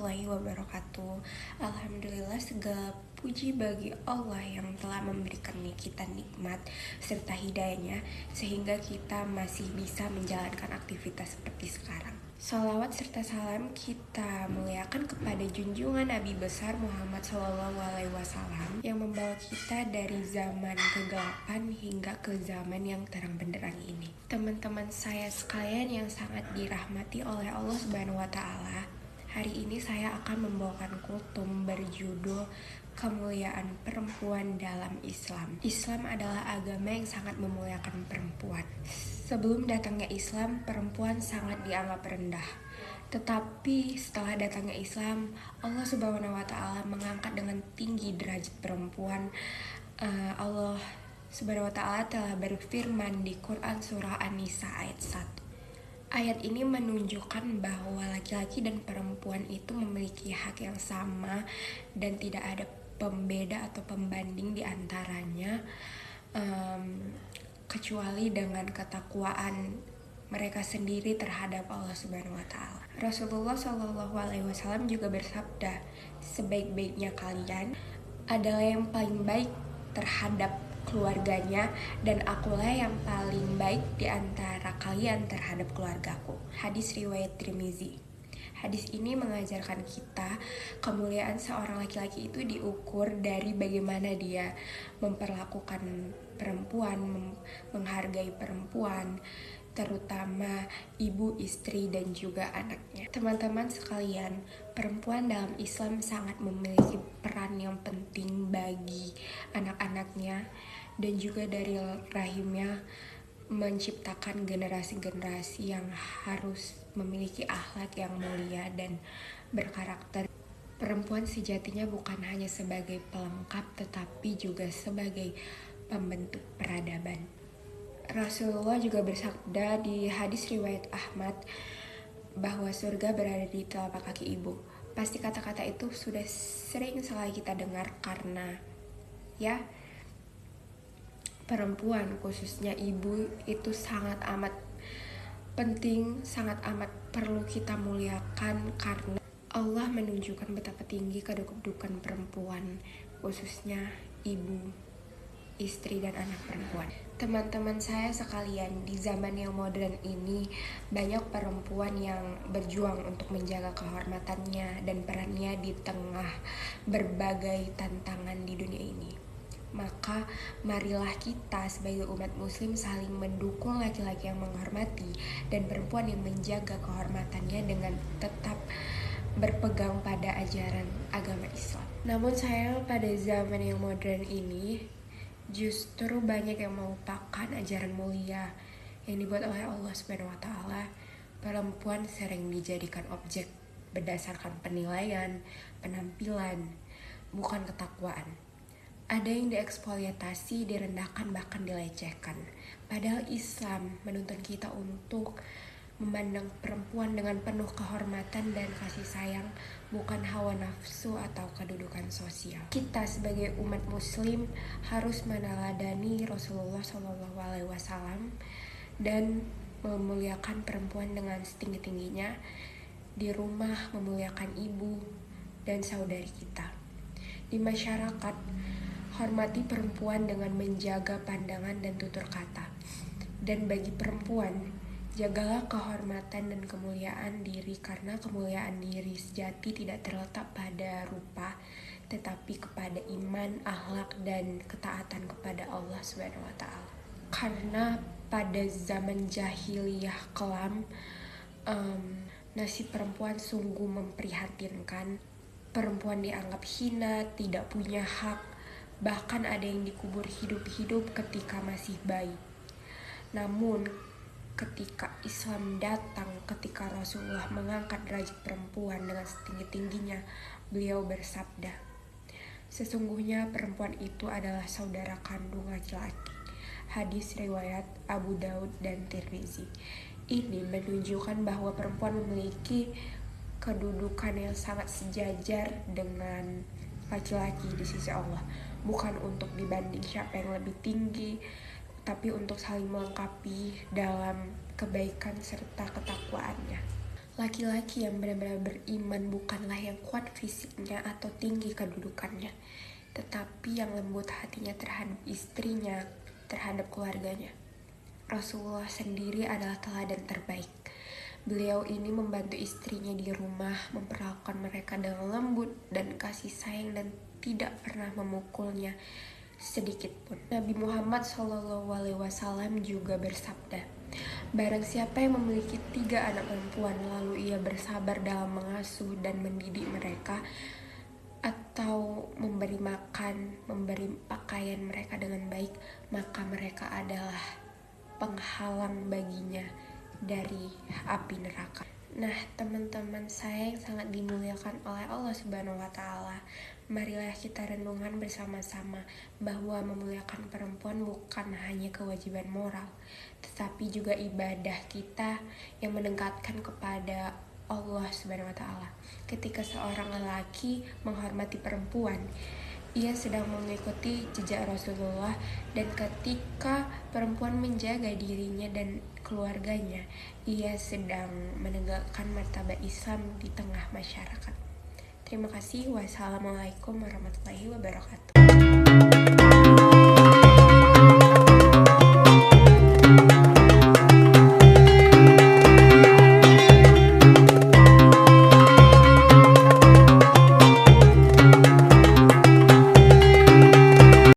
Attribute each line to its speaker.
Speaker 1: warahmatullahi wabarakatuh. Alhamdulillah, segala puji bagi Allah yang telah memberikan kita nikmat serta hidayahnya sehingga kita masih bisa menjalankan aktivitas seperti sekarang. Shalawat serta salam kita muliakan kepada junjungan Nabi besar Muhammad SAW yang membawa kita dari zaman kegelapan hingga ke zaman yang terang benderang ini. Teman-teman saya sekalian yang sangat dirahmati oleh Allah Subhanahu wa Ta'ala, hari ini saya akan membawakan kultum berjudul Kemuliaan Perempuan dalam Islam. Islam adalah agama yang sangat memuliakan perempuan. Sebelum datangnya Islam, perempuan sangat dianggap rendah. Tetapi setelah datangnya Islam, Allah Subhanahu wa Ta'ala mengangkat dengan tinggi derajat perempuan. Allah Subhanahu wa Ta'ala telah berfirman di Quran surah An-Nisa ayat 1. Ayat ini menunjukkan bahwa laki-laki dan perempuan itu memiliki hak yang sama dan tidak ada pembeda atau pembanding di antaranya, kecuali dengan ketakwaan mereka sendiri terhadap Allah Subhanahu wa Ta'ala. Rasulullah SAW juga bersabda, sebaik-baiknya kalian adalah yang paling baik terhadap keluarganya, dan akulah yang paling baik di antara kalian terhadap keluargaku. Hadis riwayat Tirmizi. Hadis ini mengajarkan kita kemuliaan seorang laki-laki itu diukur dari bagaimana dia memperlakukan perempuan, menghargai perempuan, terutama ibu, istri, dan juga anaknya. Teman-teman sekalian, perempuan dalam Islam sangat memiliki peran yang penting bagi anak-anaknya dan juga dari rahimnya menciptakan generasi-generasi yang harus memiliki akhlak yang mulia dan berkarakter. Perempuan sejatinya bukan hanya sebagai pelengkap tetapi juga sebagai pembentuk peradaban. Rasulullah juga bersabda di hadis riwayat Ahmad bahwa surga berada di telapak kaki ibu. Pasti kata-kata itu sudah sering sekali kita dengar karena perempuan, khususnya ibu, itu sangat amat penting, sangat amat perlu kita muliakan karena Allah menunjukkan betapa tinggi kedudukan perempuan, khususnya ibu, istri, dan anak perempuan. Teman-teman saya sekalian, di zaman yang modern ini banyak perempuan yang berjuang untuk menjaga kehormatannya dan perannya di tengah berbagai tantangan di dunia ini. Maka marilah kita sebagai umat muslim saling mendukung laki-laki yang menghormati dan perempuan yang menjaga kehormatannya dengan tetap berpegang pada ajaran agama Islam. Namun sayang pada zaman yang modern ini justru banyak yang melupakan ajaran mulia yang dibuat oleh Allah Subhanahu wa Ta'ala. Perempuan sering dijadikan objek berdasarkan penilaian, penampilan, bukan ketakwaan. Ada yang dieksploitasi, direndahkan, bahkan dilecehkan. Padahal Islam menuntun kita untuk memandang perempuan dengan penuh kehormatan dan kasih sayang, bukan hawa nafsu atau kedudukan sosial. Kita sebagai umat muslim harus meneladani Rasulullah SAW dan memuliakan perempuan dengan setinggi-tingginya, di rumah memuliakan ibu dan saudari kita. Di masyarakat, hormati perempuan dengan menjaga pandangan dan tutur kata. Dan bagi perempuan, jagalah kehormatan dan kemuliaan diri, karena kemuliaan diri sejati tidak terletak pada rupa, tetapi kepada iman, akhlak, dan ketaatan kepada Allah Subhanahu wa Ta'ala. Karena pada zaman jahiliyah kelam, nasib perempuan sungguh memprihatinkan. Perempuan dianggap hina, tidak punya hak, bahkan ada yang dikubur hidup-hidup ketika masih bayi. Namun ketika Islam datang, ketika Rasulullah mengangkat derajat perempuan dengan setinggi-tingginya, beliau bersabda, sesungguhnya perempuan itu adalah saudara kandung laki-laki. Hadis riwayat Abu Daud dan Tirmizi. Ini menunjukkan bahwa perempuan memiliki kedudukan yang sangat sejajar dengan laki-laki di sisi Allah. Bukan untuk dibanding siapa yang lebih tinggi, tapi untuk saling melengkapi dalam kebaikan serta ketakwaannya. Laki-laki yang benar-benar beriman bukanlah yang kuat fisiknya atau tinggi kedudukannya, tetapi yang lembut hatinya terhadap istrinya, terhadap keluarganya. Rasulullah sendiri adalah teladan terbaik. Beliau ini membantu istrinya di rumah, memperlakukan mereka dengan lembut dan kasih sayang dan tidak pernah memukulnya sedikit pun. Nabi Muhammad SAW juga bersabda, barang siapa yang memiliki 3 anak perempuan lalu ia bersabar dalam mengasuh dan mendidik mereka, atau memberi makan, memberi pakaian mereka dengan baik, maka mereka adalah penghalang baginya dari api neraka. Nah, teman-teman saya yang sangat dimuliakan oleh Allah Subhanahu wa taala, marilah kita renungkan bersama-sama bahwa memuliakan perempuan bukan hanya kewajiban moral, tetapi juga ibadah kita yang mendekatkan kepada Allah Subhanahu wa taala. Ketika seorang lelaki menghormati perempuan, ia sedang mengikuti jejak Rasulullah, dan ketika perempuan menjaga dirinya dan keluarganya, ia sedang menegakkan martabat Islam di tengah masyarakat. Terima kasih. Wassalamualaikum warahmatullahi wabarakatuh.